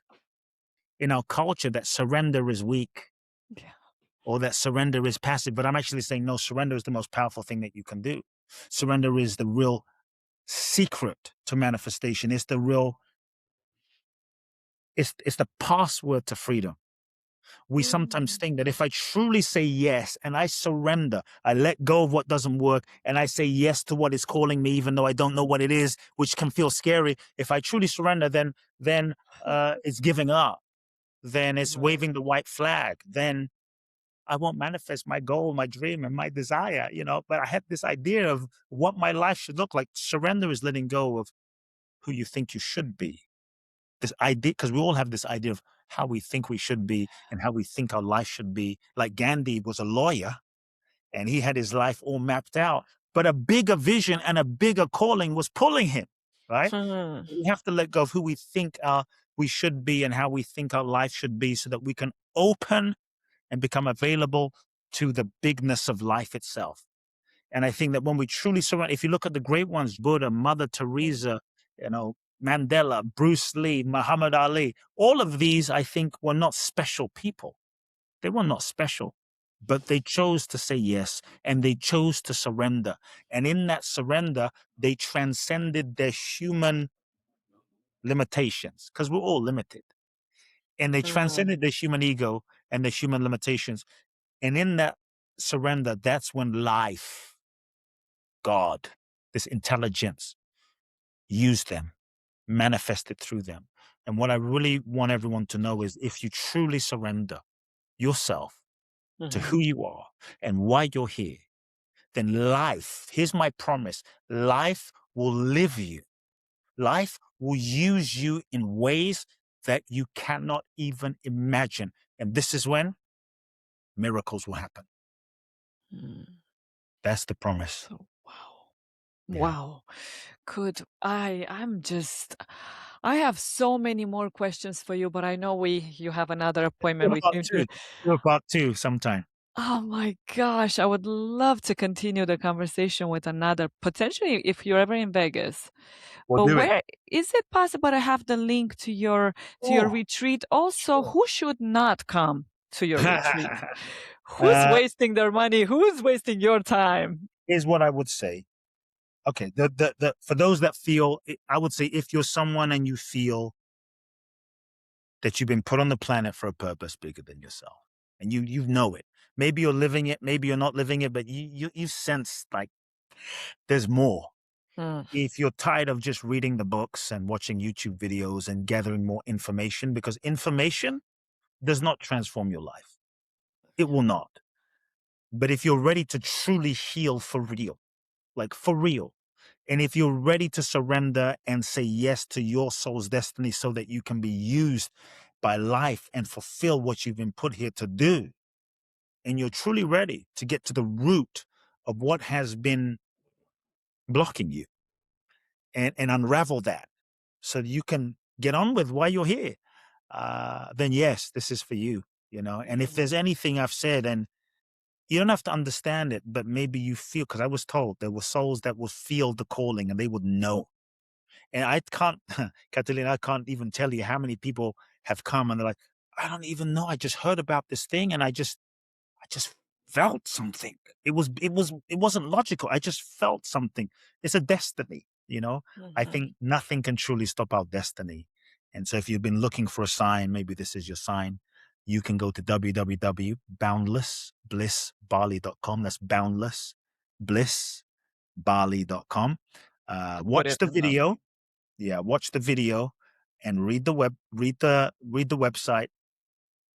in our culture that surrender is weak or that surrender is passive, but I'm actually saying no, surrender is the most powerful thing that you can do. Surrender is the real secret to manifestation. It's the real, it's the password to freedom. We sometimes think that if I truly say yes and I surrender, I let go of what doesn't work and I say yes to what is calling me, even though I don't know what it is, which can feel scary. If I truly surrender, then it's giving up. Then it's waving the white flag. Then I won't manifest my goal, my dream, and my desire, But I had this idea of what my life should look like. Surrender is letting go of who you think you should be. This idea, because we all have this idea of how we think we should be and how we think our life should be. Like Gandhi was a lawyer and he had his life all mapped out, but a bigger vision and a bigger calling was pulling him, right? We have to let go of who we think we should be and how we think our life should be so that we can open and become available to the bigness of life itself. And I think that when we truly surrender, if you look at the great ones, Buddha, Mother Teresa, Mandela, Bruce Lee, Muhammad Ali, all of these, I think, were not special people. They were not special, but they chose to say yes and they chose to surrender. And in that surrender, they transcended their human limitations because we're all limited. And they transcended their human ego and their human limitations. And in that surrender, that's when life, God, this intelligence, used them, manifested through them. And what I really want everyone to know is if you truly surrender yourself to who you are and why you're here, then life, here's my promise, life will live you. Life will use you in ways that you cannot even imagine. And this is when miracles will happen. That's the promise. So, wow. Yeah. Wow. I have so many more questions for you, but I know you have another appointment with Part you. two. Do a part two sometime. Oh my gosh, I would love to continue the conversation with another, potentially if you're ever in Vegas. We'll But do it. where is it possible to have the link to your Oh, retreat? Also, sure. who should not come to your retreat? Who's wasting their money? Who's wasting your time? Here's what I would say. Okay, for those that feel, I would say if you're someone and you feel that you've been put on the planet for a purpose bigger than yourself, and you know it. Maybe you're living it, maybe you're not living it, but you sense like there's more. Mm, If you're tired of just reading the books and watching YouTube videos and gathering more information, because information does not transform your life. It will not. But if you're ready to truly heal for real, like for real, and if you're ready to surrender and say yes to your soul's destiny so that you can be used by life and fulfill what you've been put here to do, and you're truly ready to get to the root of what has been blocking you and unravel that so that you can get on with why you're here, then yes, this is for you, And if there's anything I've said and you don't have to understand it, but maybe you feel, because I was told there were souls that would feel the calling and they would know. And I can't, Catalina, I can't even tell you how many people have come and they're like, I don't even know. I just heard about this thing and I just felt something. It wasn't logical. I just felt something. It's a destiny, you know? I Mhm. think nothing can truly stop our destiny. And so if you've been looking for a sign, maybe this is your sign. You can go to www.boundlessblissbali.com. That's boundlessblissbali.com. I'll put Watch it the in the video. Yeah, watch the video and read the website.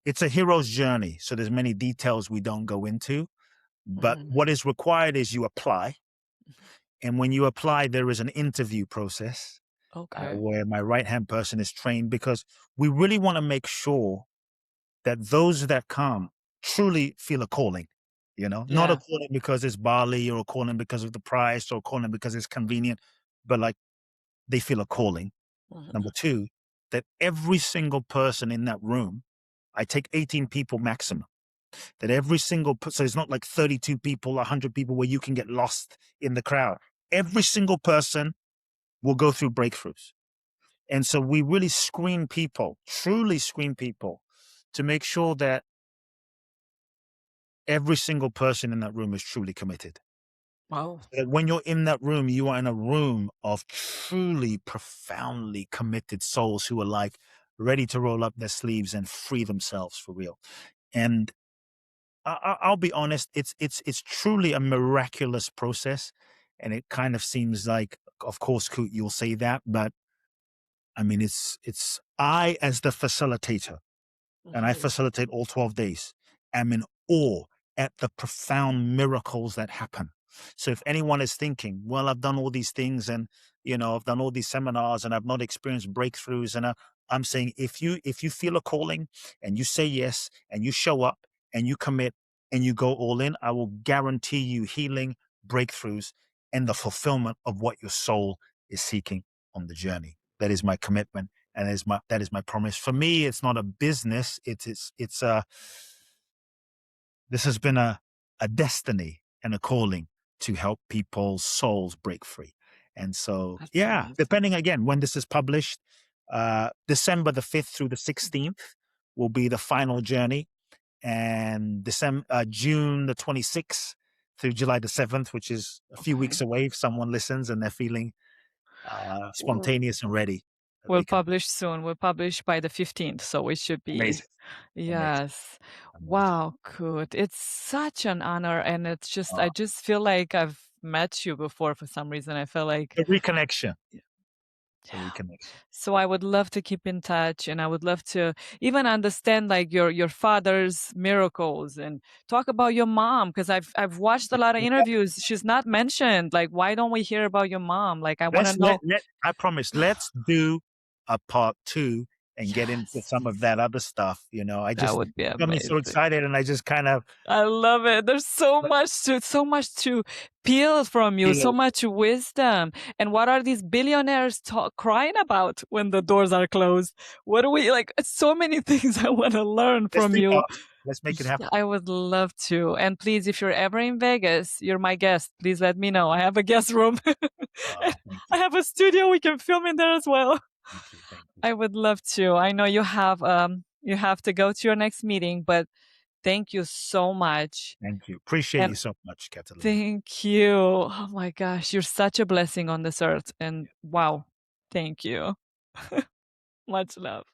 It's a hero's journey, so there's many details we don't go into, but Mhm. what is required is you apply, and when you apply, there is an interview process, Okay. where my right-hand person is trained because we really wanna make sure that those that come truly feel a calling, not a Yeah. calling because it's Bali or a calling because of the price or a calling because it's convenient, but, like, they feel a calling. Mhm. Number 2, that every single person in that room, I take 18 people maximum, that every single so it's not like 32 people, 100 people where you can get lost in the crowd. Every single person will go through breakthroughs. And so we really screen people, truly screen people to make sure that every single person in that room is truly committed. Wow. So that when you're in that room, you are in a room of truly profoundly committed souls who are like ready to roll up their sleeves and free themselves for real. And I'll be honest, it's truly a miraculous process, and it kind of seems like, of course, Kut, you'll say that, but I mean, it's I as the facilitator, and I Mhm. facilitate all 12 days, am in awe at the profound miracles that happen. So if anyone is thinking, well, I've done all these things and I've done all these seminars and I've not experienced breakthroughs, and I'm saying if you feel a calling and you say yes and you show up and you commit and you go all in, I will guarantee you healing, breakthroughs, and the fulfillment of what your soul is seeking on the journey. That is my commitment and that is my promise. For me, it's not a business. It's a this has been a destiny and a calling to help people's souls break free. And so, That's yeah, amazing. depending again when this is published, December the 5th through the 16th will be the final journey, and June the 26th through July the 7th, which is a few Okay. weeks away. If someone listens and they're feeling W spontaneous and ready, that We'll they can. publish soon. We'll publish by the 15th, so it should be Amazing. Amazing. yes. Amazing. Wow, good. It's such an honor, and it's just Uh, I just feel like I've met you before for some reason. I feel like the reconnection. The yeah. reconnection. So I would love to keep in touch, and I would love to even understand like your father's miracles and talk about your mom because I've watched a lot of Yeah. interviews. She's not mentioned. Like, why don't we hear about your mom? Like, I want to Let's let know. let I promise, let's do a part 2 and get into Yes, some of that other stuff, I that just would be got me so amazing. excited and I just kind of I love it. There's so much to peel from you, so feel much wisdom. And what are these billionaires crying about when the doors are closed? What do we like? So many things I want to learn let's from do you. part 2. Let's make it Yeah, happen. I would love to. And please, if you're ever in Vegas, you're my guest. Please let me know. I have a guest room. And Thank I you. have a studio. We can film in there as well. Thank you. Thank you. I would love to. I know you have to go to your next meeting, but thank you so much. Thank you. Appreciate And you so much, Catalina. thank you. Oh my gosh, you're such a blessing on this earth. And Yeah. wow, thank you. Much love.